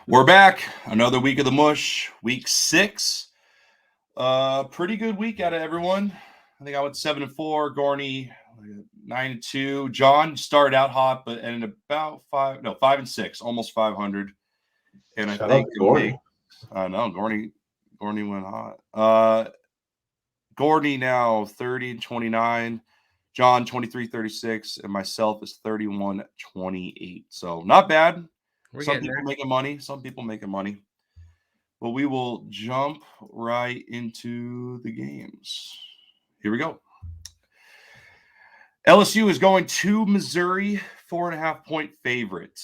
We're back. Another week of the Mush, week 6. Pretty good week out of everyone. I think I went 7-4. Gorney 9-2. John started out hot, but ended about 5-6, almost 500. And I Shout think out to Gorney. Gorney went hot. Gorney now 30-29. John 23-36, and myself is 31-28. So not bad. Some people making money. But we will jump right into the games. Here we go. LSU is going to Missouri, 4.5-point favorite.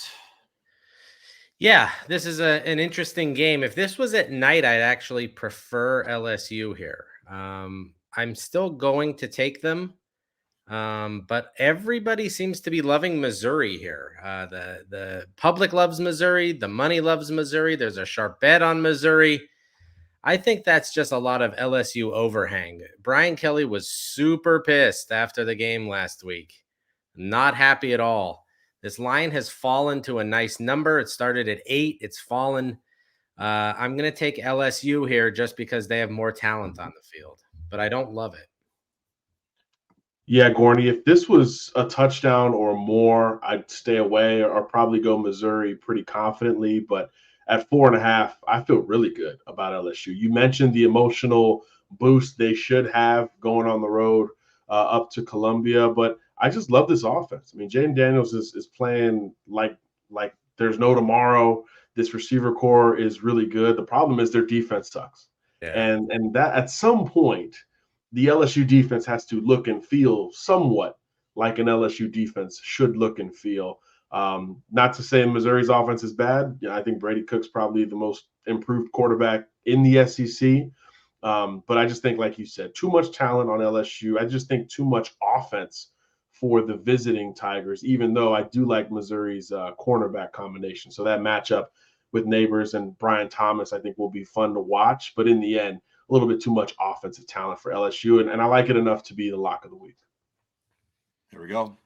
Yeah, this is an interesting game. If this was at night, I'd actually prefer LSU here. I'm still going to take them. But everybody seems to be loving Missouri here. The public loves Missouri. The money loves Missouri. There's a sharp bet on Missouri. I think that's just a lot of LSU overhang. Brian Kelly was super pissed after the game last week. Not happy at all. This line has fallen to a nice number. It started at 8. It's fallen. I'm going to take LSU here just because they have more talent on the field, but I don't love it. Yeah, Gorney, if this was a touchdown or more, I'd stay away or probably go Missouri pretty confidently. But at 4.5, I feel really good about LSU. You mentioned the emotional boost they should have going on the road up to Columbia, but I just love this offense. I mean, Jaden Daniels is playing like there's no tomorrow. This receiver core is really good. The problem is their defense sucks. Yeah. And that at some point – the LSU defense has to look and feel somewhat like an LSU defense should look and feel. Not to say Missouri's offense is bad. I think Brady Cook's probably the most improved quarterback in the SEC. But I just think, like you said, too much talent on LSU. I just think too much offense for the visiting Tigers, even though I do like Missouri's cornerback combination. So that matchup with Neighbors and Brian Thomas, I think, will be fun to watch. But in the end, a little bit too much offensive talent for LSU, and I like it enough to be the lock of the week. There we go.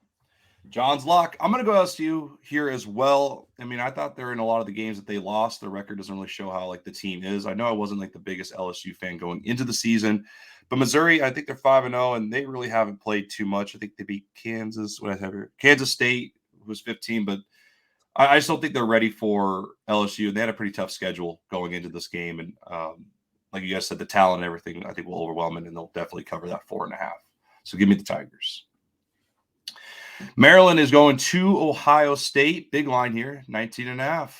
John's lock. I'm going to go LSU here as well. I mean, I thought they're in a lot of the games that they lost. The record doesn't really show how the team is. I know I wasn't the biggest LSU fan going into the season, but Missouri, I think they're 5-0, and they really haven't played too much. I think they beat Kansas State, who was 15, but I just don't think they're ready for LSU. And they had a pretty tough schedule going into this game, and like you guys said, the talent and everything, I think, will overwhelm it, and they'll definitely cover that 4.5. So give me the Tigers. Maryland is going to Ohio State. Big line here, 19.5.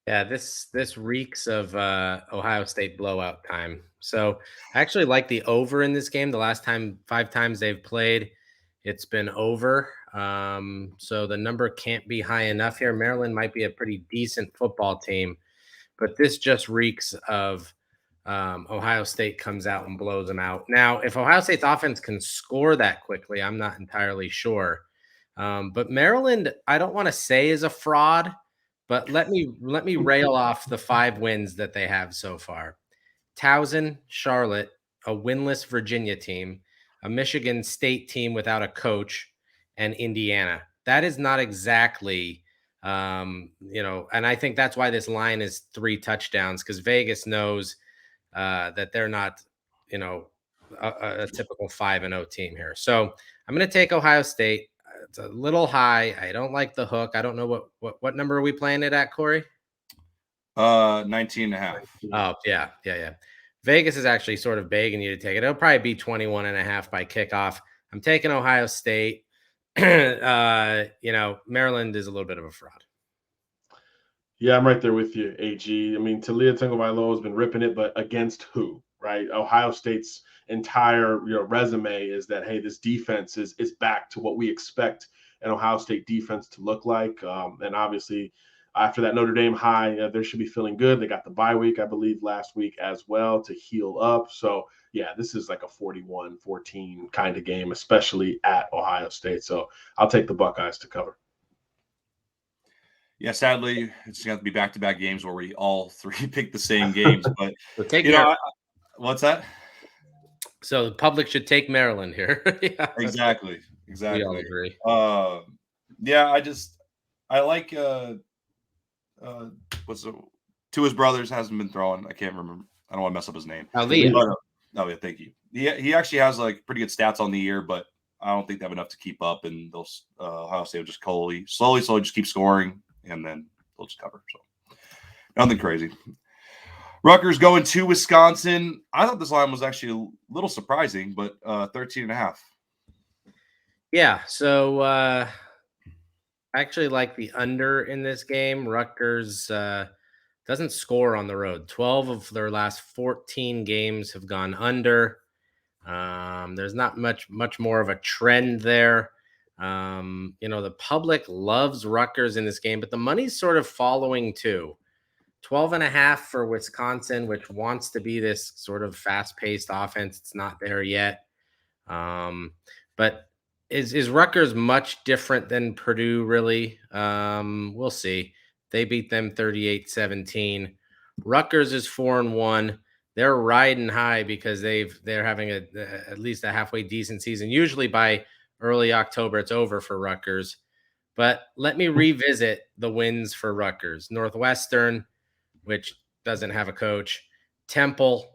Yeah, this reeks of Ohio State blowout time. So I actually like the over in this game. The last 5 times they've played, it's been over. So the number can't be high enough here. Maryland might be a pretty decent football team, but this just reeks of Ohio State comes out and blows them out. Now, if Ohio State's offense can score that quickly, I'm not entirely sure. But Maryland, I don't want to say is a fraud, but let me rail off the 5 wins that they have so far. Towson, Charlotte, a winless Virginia team, a Michigan State team without a coach, and Indiana. That is not exactly and I think that's why this line is 3 touchdowns, because Vegas knows that they're not, a typical 5-0 team here. So I'm going to take Ohio State. It's a little high. I don't like the hook. I don't know what number are we playing it at, Corey? 19.5. Oh, yeah. Vegas is actually sort of begging you to take it. It'll probably be 21.5 by kickoff. I'm taking Ohio State. Maryland is a little bit of a fraud. Yeah, I'm right there with you, AG. I mean, Talia Tagovailoa has been ripping it, but against who, right? Ohio State's entire resume is that, hey, this defense is back to what we expect an Ohio State defense to look like. And obviously, after that Notre Dame high, they should be feeling good. They got the bye week, I believe, last week as well to heal up. So, yeah, this is like a 41-14 kind of game, especially at Ohio State. So I'll take the Buckeyes to cover. Yeah, sadly, it's going to be back-to-back games where we all 3 pick the same games. But what's that? So the public should take Maryland here. Yeah. Exactly. We all agree. Yeah, I like what's the, to his brothers hasn't been throwing. I can't remember. I don't want to mess up his name. Liam. Oh yeah, thank you. He actually has like pretty good stats on the year, but I don't think they have enough to keep up. And they'll Ohio State will just slowly just keep scoring, and then they'll just cover. So nothing crazy. Rutgers going to Wisconsin. I thought this line was actually a little surprising, but 13.5. Yeah, so I actually like the under in this game. Rutgers doesn't score on the road. 12 of their last 14 games have gone under. There's not much more of a trend there. The public loves Rutgers in this game, but the money's sort of following too. 12.5 for Wisconsin, which wants to be this sort of fast-paced offense. It's not there yet. But is Rutgers much different than Purdue, really? We'll see. They beat them 38-17. Rutgers is 4-1. They're riding high because they're having at least a halfway decent season. Usually by early October, it's over for Rutgers. But let me revisit the wins for Rutgers. Northwestern, which doesn't have a coach. Temple,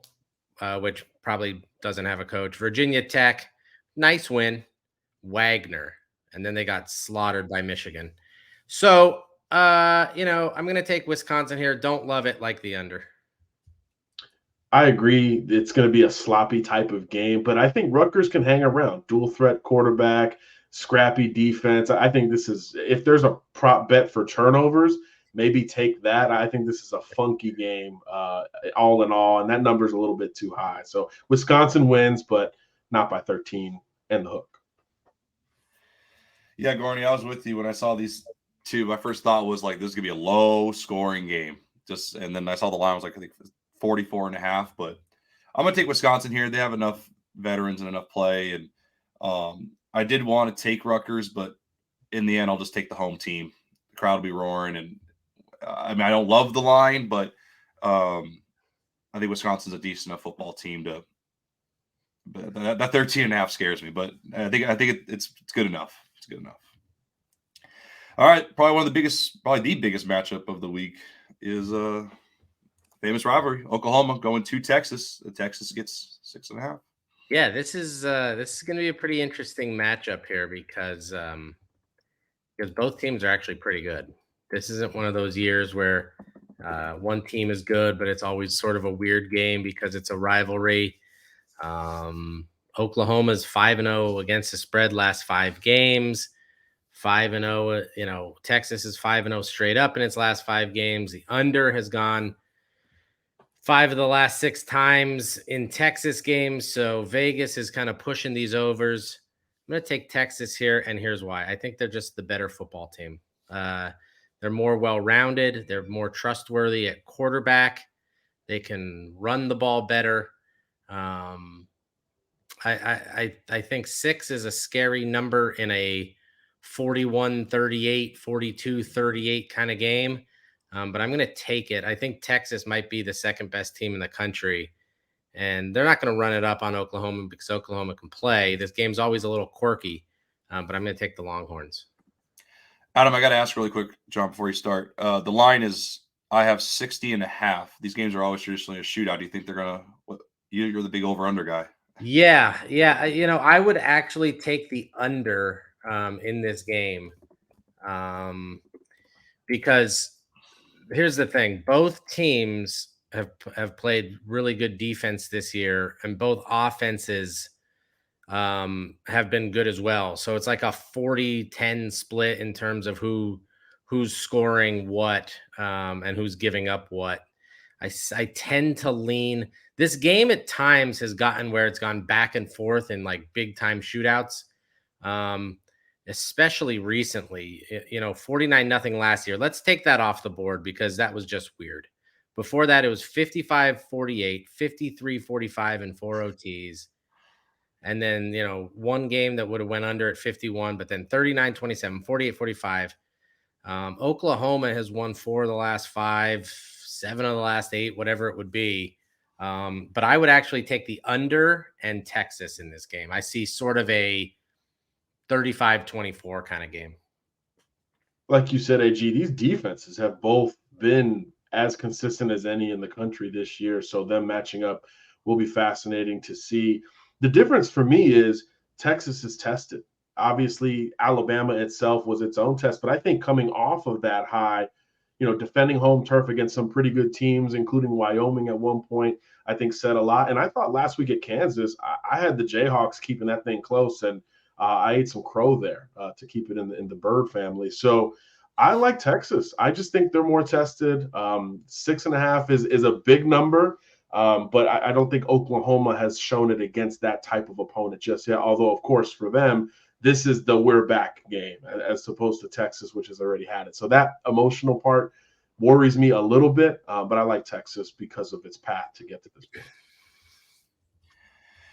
which probably doesn't have a coach. Virginia Tech, nice win. Wagner, and then they got slaughtered by Michigan. So, I'm going to take Wisconsin here. Don't love it, like the under. I agree. It's going to be a sloppy type of game, but I think Rutgers can hang around. Dual threat quarterback, scrappy defense. I think this is, if there's a prop bet for turnovers, maybe take that. I think this is a funky game, all in all, and that number is a little bit too high. So Wisconsin wins, but not by 13 and the hook. Yeah, Gorney, I was with you when I saw these two. My first thought was like, this is gonna be a low-scoring game. And then I saw the line was like, I think 44.5. But I'm gonna take Wisconsin here. They have enough veterans and enough play, and I did want to take Rutgers, but in the end, I'll just take the home team. The crowd will be roaring, and I don't love the line, but I think Wisconsin's a decent enough football team to. But that 13.5 scares me, but I think it's good enough. It's good enough. All right, probably the biggest matchup of the week is famous rivalry. Oklahoma going to Texas. Texas gets 6.5. Yeah, this is going to be a pretty interesting matchup here because both teams are actually pretty good. This isn't one of those years where one team is good, but it's always sort of a weird game because it's a rivalry. Oklahoma's 5-0 against the spread last 5 games. 5-0, Texas is 5-0 straight up in its last 5 games. The under has gone 5 of the last 6 times in Texas games. So Vegas is kind of pushing these overs. I'm going to take Texas here, and here's why. I think they're just the better football team. They're more well-rounded. They're more trustworthy at quarterback. They can run the ball better. I think 6 is a scary number in a 41-38, 42-38 kind of game. But I'm going to take it. I think Texas might be the second best team in the country. And they're not going to run it up on Oklahoma because Oklahoma can play. This game's always a little quirky, but I'm going to take the Longhorns. Adam, I got to ask really quick, John, before you start. The line is, I have 60.5. These games are always traditionally a shootout. Do you think they're going to – you're the big over-under guy. Yeah. I would actually take the under in this game because here's the thing. Both teams have played really good defense this year, and both offenses have been good as well. So it's like a 40-10 split in terms of who's scoring what and who's giving up what. I tend to lean. This game at times has gotten where it's gone back and forth in like big time shootouts, especially recently. 49-0 last year. Let's take that off the board because that was just weird. Before that, it was 55-48, 53-45 and 4 OTs. And then, one game that would have went under at 51, but then 39-27, 48-45. Oklahoma has won 4 of the last 5, 7 of the last 8, whatever it would be. But I would actually take the under and Texas in this game. I see sort of a 35-24 kind of game. Like you said, AG, these defenses have both been as consistent as any in the country this year. So them matching up will be fascinating to see. The difference for me is Texas is tested. Obviously, Alabama itself was its own test, but I think coming off of that high, defending home turf against some pretty good teams, including Wyoming at one point, I think said a lot. And I thought last week at Kansas, I had the Jayhawks keeping that thing close, and I ate some crow there to keep it in the bird family. So I like Texas. I just think they're more tested. 6.5 is a big number, but I don't think Oklahoma has shown it against that type of opponent just yet. Although, of course, for them, this is the we're back game as opposed to Texas, which has already had it. So that emotional part worries me a little bit, but I like Texas because of its path to get to this point.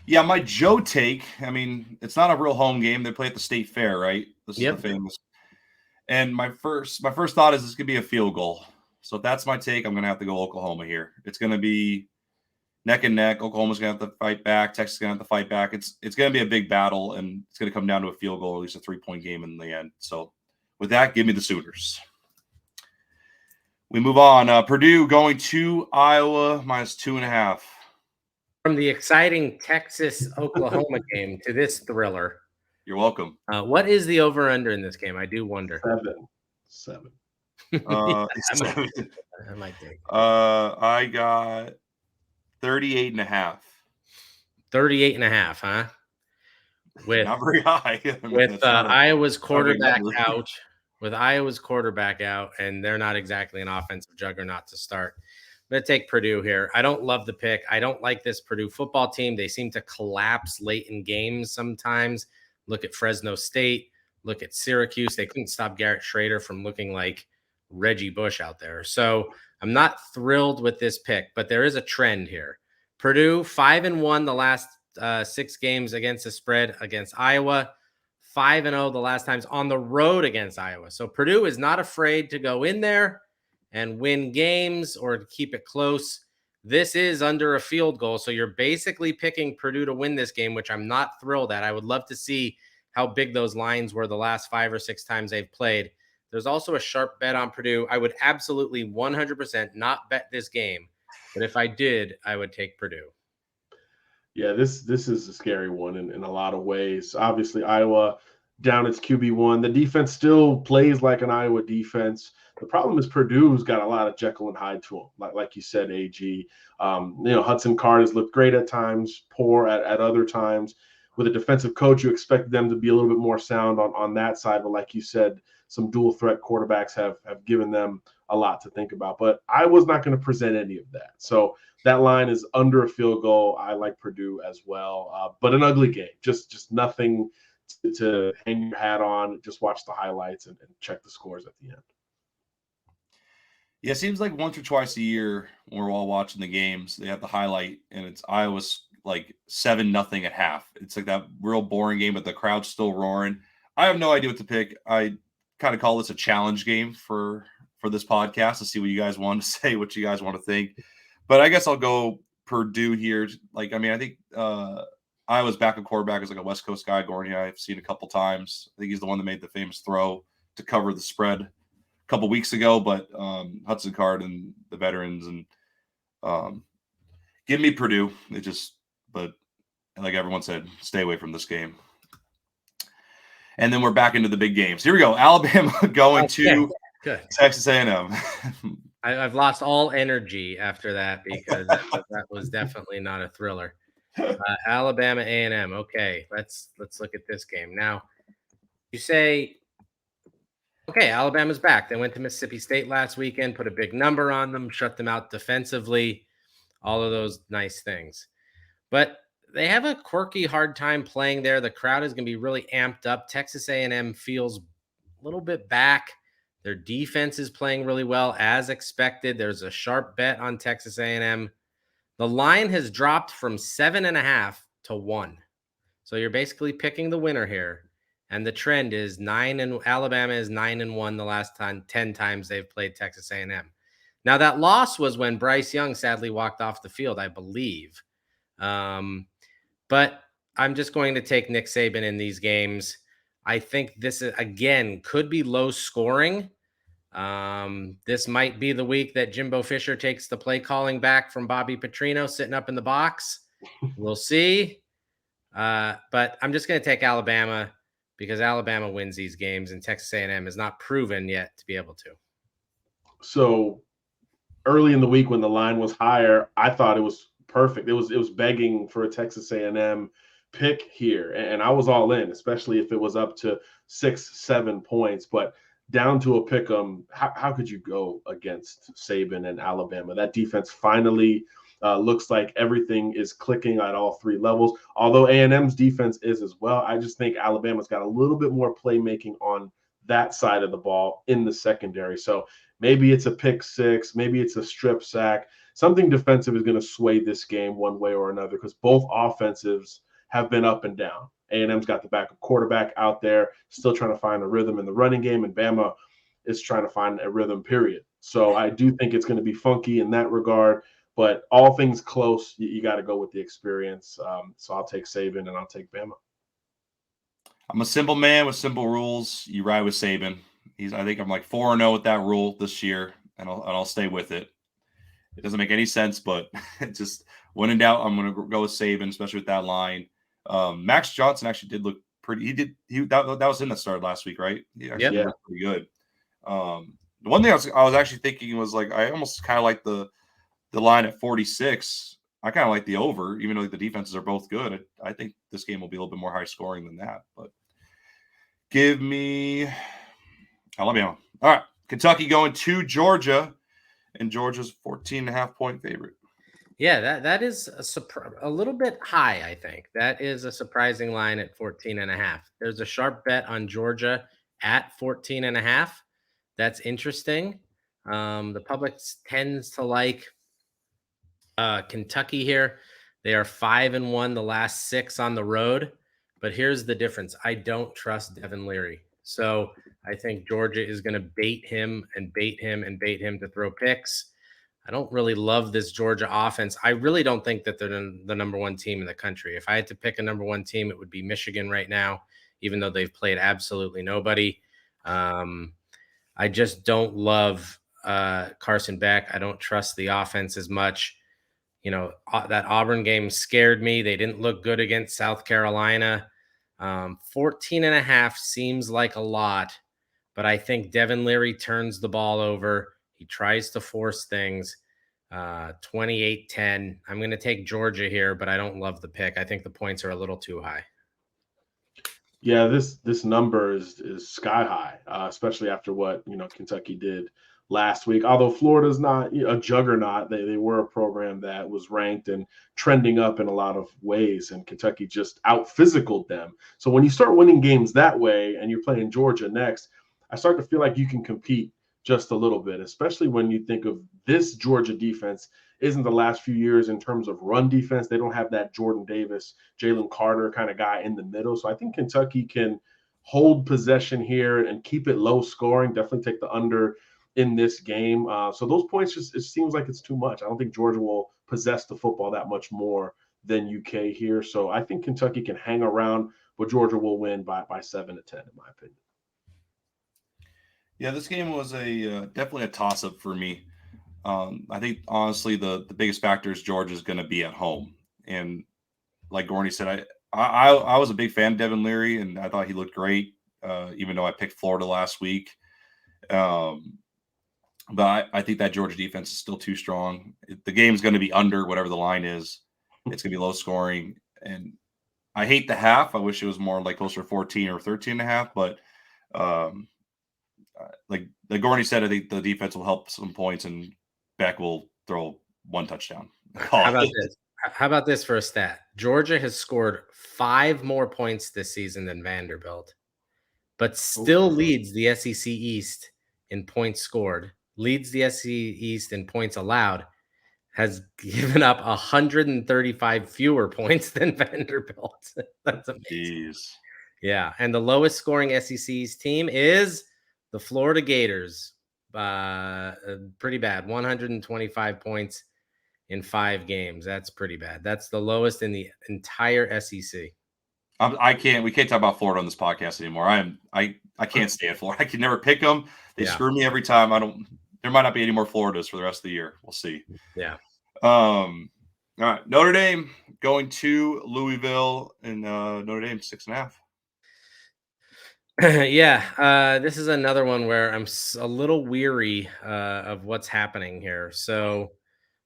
Yeah, my Joe take, I mean, it's not a real home game. They play at the State Fair, right? This is the famous. And my first thought is this could be a field goal. So if that's my take, I'm going to have to go Oklahoma here. It's going to be neck and neck. Oklahoma's going to have to fight back. Texas is going to have to fight back. It's going to be a big battle, and it's going to come down to a field goal, at least a 3-point game in the end. So with that, give me the Sooners. We move on. Purdue going to Iowa -2.5. From the exciting Texas-Oklahoma game to this thriller. You're welcome. What is the over-under in this game? I do wonder. 7. I might think. I got 38.5. 38.5, huh? With not very high. With Iowa's quarterback out. With Iowa's quarterback out, and they're not exactly an offensive juggernaut to start. I'm going to take Purdue here. I don't love the pick. I don't like this Purdue football team. They seem to collapse late in games sometimes. Look at Fresno State. Look at Syracuse. They couldn't stop Garrett Schrader from looking like Reggie Bush out there. So I'm not thrilled with this pick, but there is a trend here. Purdue 5-1 the last 6 games against the spread against Iowa. 5-0 the last times on the road against Iowa. So Purdue is not afraid to go in there and win games or to keep it close. This is under a field goal. So you're basically picking Purdue to win this game, which I'm not thrilled at. I would love to see how big those lines were the last 5 or 6 times they've played. There's also a sharp bet on Purdue. I would absolutely 100% not bet this game. But if I did, I would take Purdue. Yeah, this is a scary one in a lot of ways. Obviously, Iowa down its QB1. The defense still plays like an Iowa defense. The problem is Purdue's got a lot of Jekyll and Hyde to them, like you said, AG. Hudson Card has looked great at times, poor at other times. With a defensive coach, you expect them to be a little bit more sound on that side. But like you said, some dual threat quarterbacks have given them a lot to think about. But I was not going to present any of that. So that line is under a field goal. I like Purdue as well. But an ugly game. Just nothing to hang your hat on. Just watch the highlights and check the scores at the end. Yeah, it seems like once or twice a year when we're all watching the games, they have the highlight, and it's Iowa's like 7-0 at half. It's like that real boring game, but the crowd's still roaring. I have no idea what to pick. I kind of call this a challenge game for this podcast to see what you guys want to say, what you guys want to think. But I guess I'll go Purdue here. I think Iowa's backup quarterback is like a West Coast guy, Gorney. I've seen a couple times. I think he's the one that made the famous throw to cover the spread a couple weeks ago. But Hudson Card and the veterans and give me Purdue. But like everyone said, stay away from this game. And then we're back into the big games. Here we go. Alabama going to Texas A&M. I've lost all energy after that because that was definitely not a thriller. Alabama A&M. Okay, let's look at this game. Now, you say, okay, Alabama's back. They went to Mississippi State last weekend, put a big number on them, shut them out defensively, all of those nice things. But they have a quirky, hard time playing there. The crowd is going to be really amped up. Texas A&M feels a little bit back. Their defense is playing really well, as expected. There's a sharp bet on Texas A&M. The line has dropped from 7.5 to 1. So you're basically picking the winner here. And the trend is Alabama is 9-1 the last 10 times they've played Texas A&M. Now that loss was when Bryce Young sadly walked off the field, I believe. But I'm just going to take Nick Saban in these games. I think this, again, could be low scoring. This might be the week that Jimbo Fisher takes the play calling back from Bobby Petrino sitting up in the box. We'll see. But I'm just going to take Alabama because Alabama wins these games and Texas A&M has not proven yet to be able to. So early in the week when the line was higher, I thought it was perfect. It was begging for a Texas A&M pick here, and I was all in, especially if it was up to 6-7 points. But down to a pick 'em, how could you go against Saban and Alabama? That defense finally looks like everything is clicking at all three levels. Although A&M's defense is as well, I just think Alabama's got a little bit more playmaking on that side of the ball in the secondary. So maybe it's a pick six, maybe it's a strip sack. Something defensive is going to sway this game one way or another because both offensives have been up and down. A&M's got the backup quarterback out there, still trying to find a rhythm in the running game, and Bama is trying to find a rhythm, period. So I do think it's going to be funky in that regard, but all things close, you got to go with the experience. So I'll take Saban and I'll take Bama. I'm a simple man with simple rules. You ride with Saban. I think I'm like 4-0 with that rule this year, and I'll stay with it. It doesn't make any sense, but just when in doubt, I'm going to go with Saban, especially with that line. Max Johnson actually did look pretty. That was him that started last week, right? He actually looked pretty good. The one thing I was actually thinking was like I almost kind of like the line at 46. I kind of like the over, even though the defenses are both good. I think this game will be a little bit more high scoring than that. But give me Alabama. All right, Kentucky going to Georgia, and Georgia's 14.5-point favorite. Yeah, that is a little bit high, I think. That is a surprising line at 14.5. There's a sharp bet on Georgia at 14.5. That's interesting. The public tends to like Kentucky here. They are 5-1 the last 6 on the road. But here's the difference. I don't trust Devin Leary. So I think Georgia is going to bait him and bait him and bait him to throw picks. I don't really love this Georgia offense. I really don't think that they're the number one team in the country. If I had to pick a number one team, it would be Michigan right now, even though they've played absolutely nobody. I just don't love Carson Beck. I don't trust the offense as much. You know, that Auburn game scared me. They didn't look good against South Carolina. 14.5 seems like a lot, but I think Devin Leary turns the ball over. He tries to force things. 28-10. I'm going to take Georgia here, but I don't love the pick. I think the points are a little too high. Yeah, this number is sky high, especially after what Kentucky did last week. Although Florida's not a juggernaut, they were a program that was ranked and trending up in a lot of ways, and Kentucky just out-physicaled them. So when you start winning games that way and you're playing Georgia next, I start to feel like you can compete just a little bit, especially when you think of this Georgia defense isn't the last few years in terms of run defense. They don't have that Jordan Davis, Jalen Carter kind of guy in the middle. So I think Kentucky can hold possession here and keep it low scoring, definitely take the under in this game. So those points it seems like it's too much. I don't think Georgia will possess the football that much more than UK here. So I think Kentucky can hang around, but Georgia will win by 7-10, in my opinion. Yeah, this game was definitely a toss-up for me. I think, honestly, the biggest factor is Georgia's going to be at home. And like Gorney said, I was a big fan of Devin Leary, and I thought he looked great, even though I picked Florida last week. But I think that Georgia defense is still too strong. The game's going to be under whatever the line is. It's going to be low scoring. And I hate the half. I wish it was more like closer to 14 or 13.5. But like Gorney said, I think the defense will help some points, and Beck will throw one touchdown. How about this? How about this for a stat? Georgia has scored 5 more points this season than Vanderbilt, but still leads the SEC East in points scored, leads the SEC East in points allowed, has given up 135 fewer points than Vanderbilt. That's amazing. Jeez. Yeah, and the lowest scoring SEC East team is the Florida Gators. Pretty bad, 125 points in 5 games. That's pretty bad. That's the lowest in the entire SEC. I can't. We can't talk about Florida on this podcast anymore. I can't stand Florida. I can never pick them. They screw me every time. There might not be any more Floridas for the rest of the year. We'll see. Yeah. All right. Notre Dame going to Louisville, and Notre Dame 6.5. Yeah, this is another one where I'm a little weary of what's happening here. So,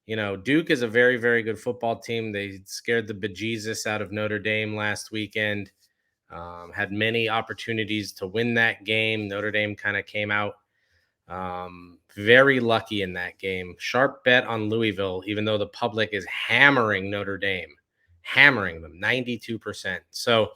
Duke is a very, very good football team. They scared the bejesus out of Notre Dame last weekend. Had many opportunities to win that game. Notre Dame kind of came out very lucky in that game. Sharp bet on Louisville, even though the public is hammering Notre Dame, hammering them 92%. So I'm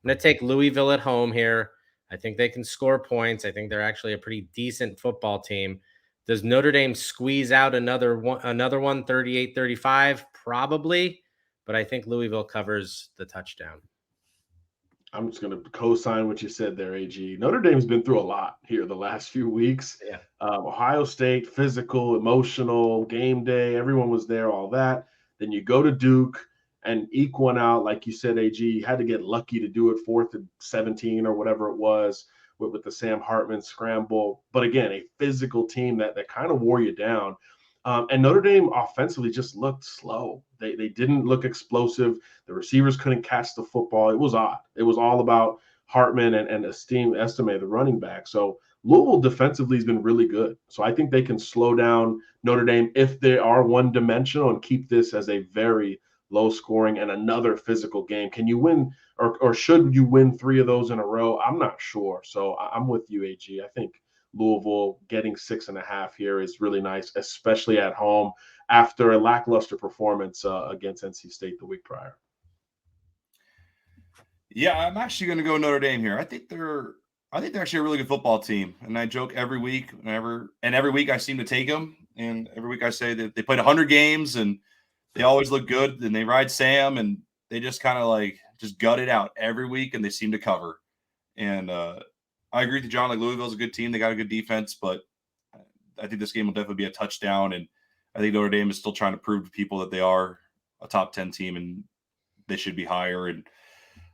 going to take Louisville at home here. I think they can score points. I think they're actually a pretty decent football team. Does Notre Dame squeeze out another one 38-35? Probably, but I think Louisville covers the touchdown. I'm just going to co-sign what you said there, AG. Notre Dame's been through a lot here the last few weeks. Yeah. Ohio State, physical, emotional, game day, everyone was there, all that. Then you go to Duke and eke one out, like you said, AG. You had to get lucky to do it 4th and 17 or whatever it was with the Sam Hartman scramble. But again, a physical team that kind of wore you down. And Notre Dame offensively just looked slow. They didn't look explosive. The receivers couldn't catch the football. It was odd. It was all about Hartman and Estime, the running back. So Louisville defensively has been really good. So I think they can slow down Notre Dame if they are one-dimensional and keep this as a very low-scoring and another physical game. Can you win or should you win 3 of those in a row? I'm not sure. So I'm with you, AG. I think Louisville getting 6.5 here is really nice, especially at home after a lackluster performance against NC State the week prior. Yeah, I'm actually going to go Notre Dame here. I think they're actually a really good football team, and I joke every week, every week I seem to take them, and every week I say that they played 100 games and they always look good, and they ride Sam, and they just kind of just gut it out every week, and they seem to cover. And I agree with John. Louisville's a good team; they got a good defense, but I think this game will definitely be a touchdown, and I think Notre Dame is still trying to prove to people that they are a top 10 team, and they should be higher. And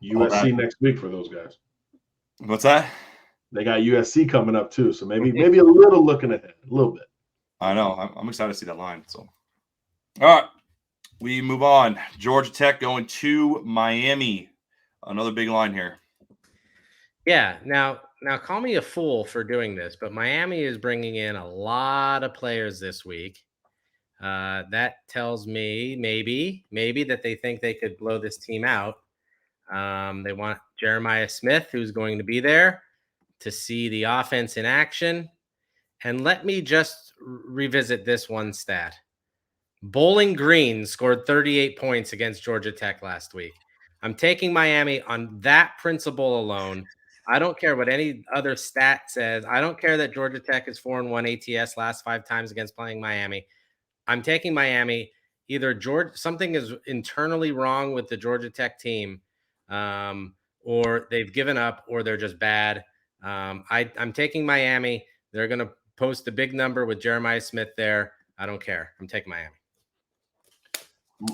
USC next week for those guys. What's that? They got USC coming up too, so maybe a little looking ahead, a little bit. I know. I'm excited to see that line. So, all right, we move on. Georgia Tech going to Miami. Another big line here. Yeah. Now call me a fool for doing this, but Miami is bringing in a lot of players this week. That tells me maybe that they think they could blow this team out. They want Jeremiah Smith, who's going to be there to see the offense in action. And let me just revisit this one stat. Bowling Green scored 38 points against Georgia Tech last week. I'm taking Miami on that principle alone. I don't care what any other stat says. I don't care that Georgia Tech is 4-1 ATS last 5 times against playing Miami. I'm taking Miami. Either something is internally wrong with the Georgia Tech team, or they've given up, or they're just bad. I'm taking Miami. They're going to post a big number with Jeremiah Smith there. I don't care. I'm taking Miami.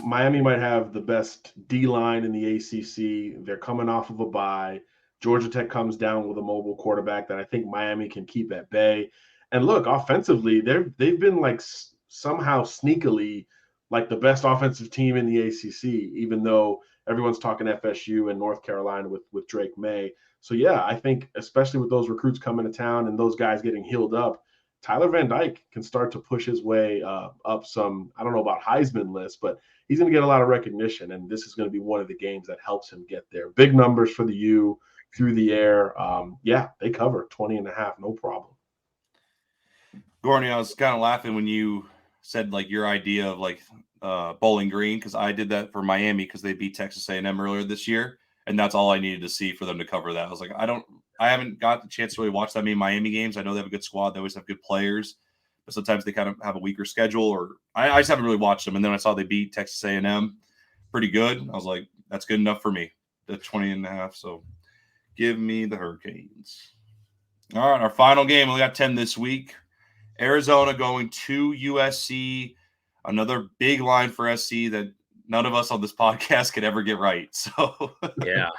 Miami might have the best D-line in the ACC. They're coming off of a bye. Georgia Tech comes down with a mobile quarterback that I think Miami can keep at bay. And look, offensively, they've been somehow sneakily the best offensive team in the ACC, even though everyone's talking FSU and North Carolina with Drake May. So, yeah, I think especially with those recruits coming to town and those guys getting healed up, Tyler Van Dyke can start to push his way up some, I don't know about Heisman list, but he's going to get a lot of recognition, and this is going to be one of the games that helps him get there. Big numbers for the U through the air. Yeah, they cover 20.5, no problem. Gorney, I was kind of laughing when you said your idea of Bowling Green, because I did that for Miami because they beat Texas A&M earlier this year, and that's all I needed to see for them to cover that. I was like, I haven't got the chance to really watch that many Miami games. I know they have a good squad. They always have good players, but sometimes they kind of have a weaker schedule, or I just haven't really watched them. And then I saw they beat Texas A&M pretty good. I was like, that's good enough for me. The 20.5. So give me the Hurricanes. All right, our final game. We got 10 this week. Arizona going to USC. Another big line for SC that none of us on this podcast could ever get right. So yeah.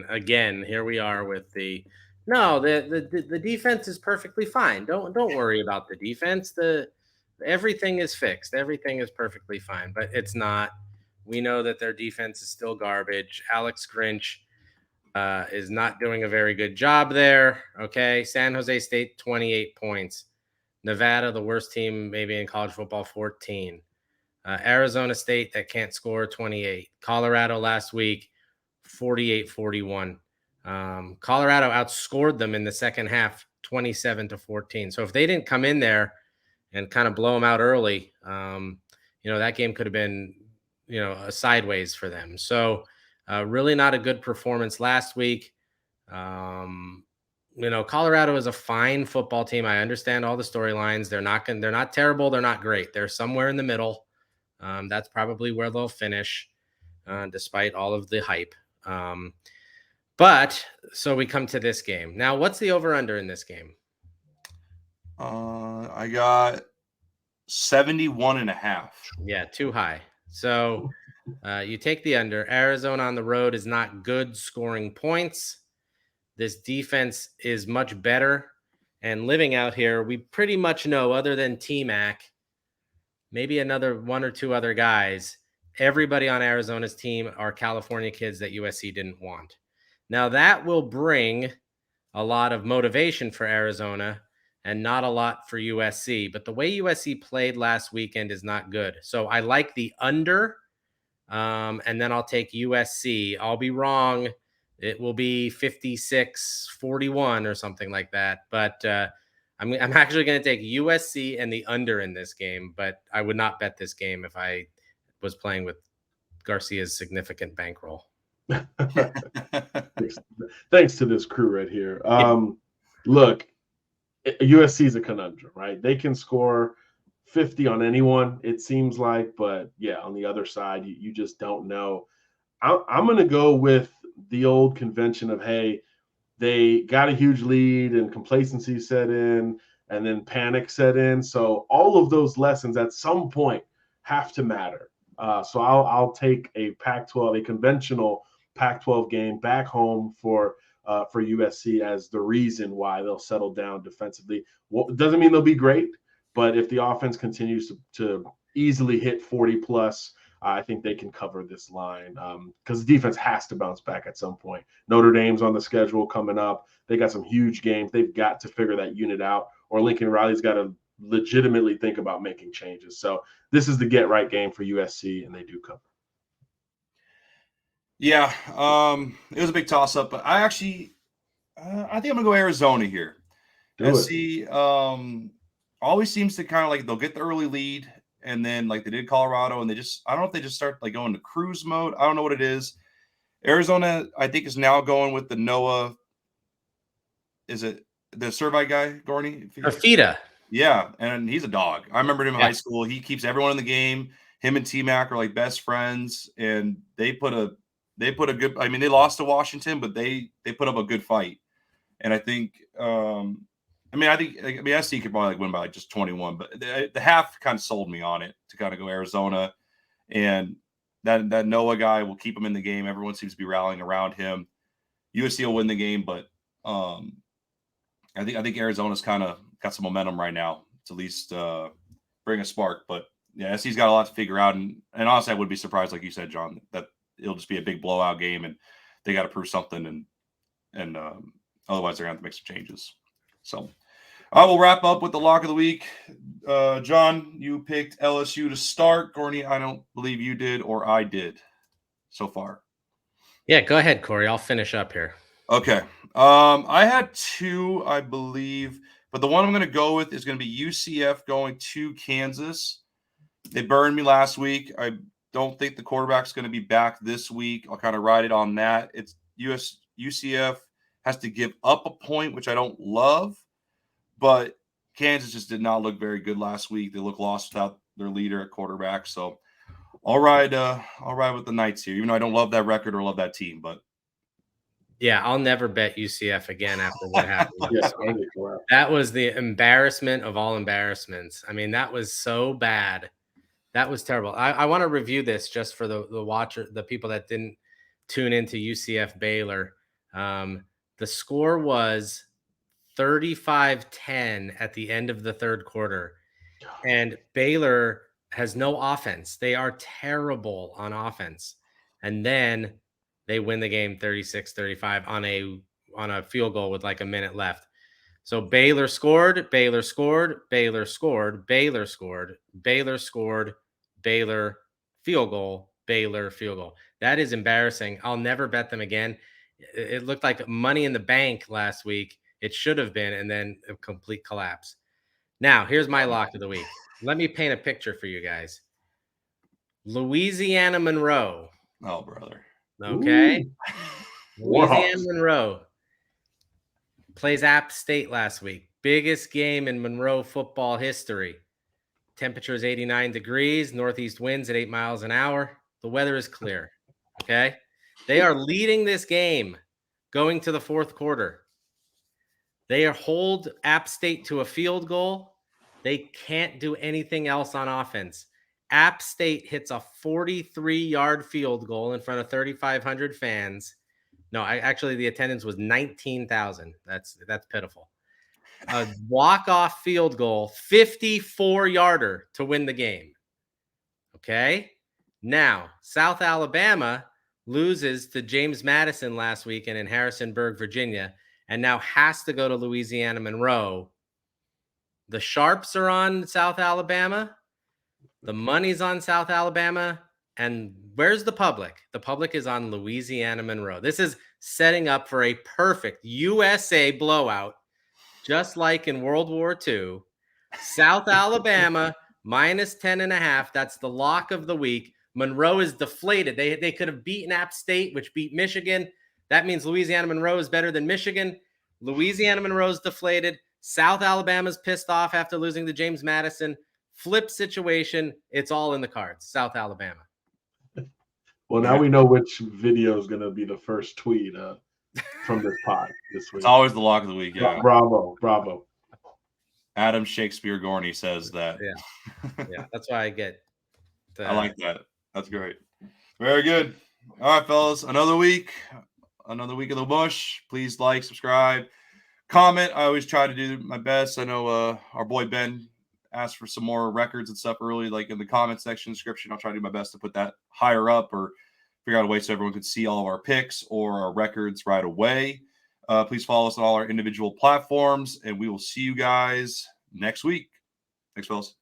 Again, here we are with the defense is perfectly fine. Don't worry about the defense. Everything is fixed. Everything is perfectly fine, but it's not. We know that their defense is still garbage. Alex Grinch is not doing a very good job there. Okay. San Jose State, 28 points. Nevada, the worst team maybe in college football, 14. Arizona State that can't score, 28. Colorado last week, 48-41. Colorado outscored them in the second half, 27-14. So if they didn't come in there and kind of blow them out early, that game could have been, a sideways for them. So really not a good performance last week. Colorado is a fine football team. I understand all the storylines. They're not terrible. They're not great. They're somewhere in the middle. That's probably where they'll finish, despite all of the hype. But so we come to this game. Now, what's the over-under in this game? I got 71.5. Yeah, too high. So you take the under. Arizona on the road is not good scoring points. This defense is much better. And living out here, we pretty much know, other than T-Mac, maybe another one or two other guys, everybody on Arizona's team are California kids that USC didn't want. Now, that will bring a lot of motivation for Arizona and not a lot for USC. But the way USC played last weekend is not good. So I like the under, and then I'll take USC. I'll be wrong. It will be 56-41 or something like that. But I'm actually going to take USC and the under in this game, but I would not bet this game if I was playing with Garcia's significant bankroll. Thanks to this crew right here. Look, USC is a conundrum, right? They can score 50 on anyone, it seems like, but yeah, on the other side, you just don't know. I'm going to go with the old convention of, hey, they got a huge lead and complacency set in and then panic set in. So all of those lessons at some point have to matter. So I'll take a Pac-12, a conventional Pac-12 game back home for USC as the reason why they'll settle down defensively. Well, it doesn't mean they'll be great, but if the offense continues to easily hit 40 plus, I think they can cover this line because the defense has to bounce back at some point. Notre Dame's on the schedule coming up. They got some huge games. They've got to figure that unit out, or Lincoln Riley's got to legitimately think about making changes. So this is the get-right game for USC, and they do cover. Yeah, it was a big toss-up, but I think I'm going to go Arizona here. SC always seems to kind of like they'll get the early lead, and then like they did Colorado, and I don't know if they just start like going to cruise mode. I don't know what it is. Arizona, I think, is now going with the Noah. Is it the Servite guy, Gorney? Fafita. Yeah, and he's a dog. I remember him in high school. He keeps everyone in the game. Him and T-Mac are like best friends, and they put a good. I mean, they lost to Washington, but they put up a good fight. And I think, SC could probably win by like just 21, but the half kind of sold me on it to kind of go Arizona, and that Noah guy will keep him in the game. Everyone seems to be rallying around him. USC will win the game, but I think Arizona's kind of got some momentum right now to at least bring a spark. But yeah, SC's got a lot to figure out, and honestly, I would be surprised, like you said, John, that it'll just be a big blowout game, and they got to prove something, and otherwise they're going to have to make some changes. So I will wrap up with the lock of the week. John, you picked LSU to start. Gorney, I don't believe you did or I did so far. Yeah, go ahead, Corey. I'll finish up here. Okay. I had two, I believe, but the one I'm going to go with is going to be UCF going to Kansas. They burned me last week. I don't think the quarterback's going to be back this week. I'll kind of ride it on that. It's UCF has to give up a point, which I don't love, but Kansas just did not look very good last week. They look lost without their leader at quarterback. So I'll ride with the Knights here, even though I don't love that record or love that team. But yeah, I'll never bet UCF again after what happened. That was the embarrassment of all embarrassments. I mean, that was so bad That was terrible. I want to review this just for the watcher, the people that didn't tune into UCF Baylor. The score was 35-10 at the end of the third quarter. And Baylor has no offense. They are terrible on offense. And then they win the game 36-35 on a field goal with like a minute left. So Baylor scored, Baylor scored, Baylor scored, Baylor scored, Baylor scored, Baylor field goal, Baylor field goal. That is embarrassing. I'll never bet them again. It looked like money in the bank last week. It should have been, and then a complete collapse. Now, here's my lock of the week. Let me paint a picture for you guys. Louisiana Monroe. Oh, brother. Okay. Louisiana Warhawks. Monroe plays App State last week. Biggest game in Monroe football history. Temperature is 89 degrees. Northeast winds at 8 miles an hour. The weather is clear. Okay. They are leading this game going to the fourth quarter. They hold App State to a field goal. They can't do anything else on offense. App State hits a 43-yard field goal in front of 3,500 fans. No, actually the attendance was 19,000. That's pitiful. A walk-off field goal, 54-yarder to win the game. Okay? Now, South Alabama loses to James Madison last weekend in Harrisonburg, Virginia, and now has to go to Louisiana Monroe. The Sharps are on South Alabama. The money's on South Alabama. And where's the public? The public is on Louisiana Monroe. This is setting up for a perfect USA blowout, just like in World War II. South Alabama minus 10.5. That's the lock of the week. Monroe is deflated. They could have beaten App State, which beat Michigan. That means Louisiana Monroe is better than Michigan. Louisiana Monroe's deflated. South Alabama's pissed off after losing to James Madison. Flip situation. It's all in the cards. South Alabama. Well, now we know which video is going to be the first tweet from this pod this week. It's always the lock of the week. Yeah. Bravo. Adam Shakespeare Gorney says that. Yeah. That's why I get. I like that. That's great. Very good. All right, fellas. Another week of the Mush. Please like, subscribe, comment. I always try to do my best. I know our boy Ben asked for some more records and stuff early, like in the comment section description. I'll try to do my best to put that higher up or figure out a way so everyone could see all of our picks or our records right away. Please follow us on all our individual platforms, and we will see you guys next week. Thanks, fellas.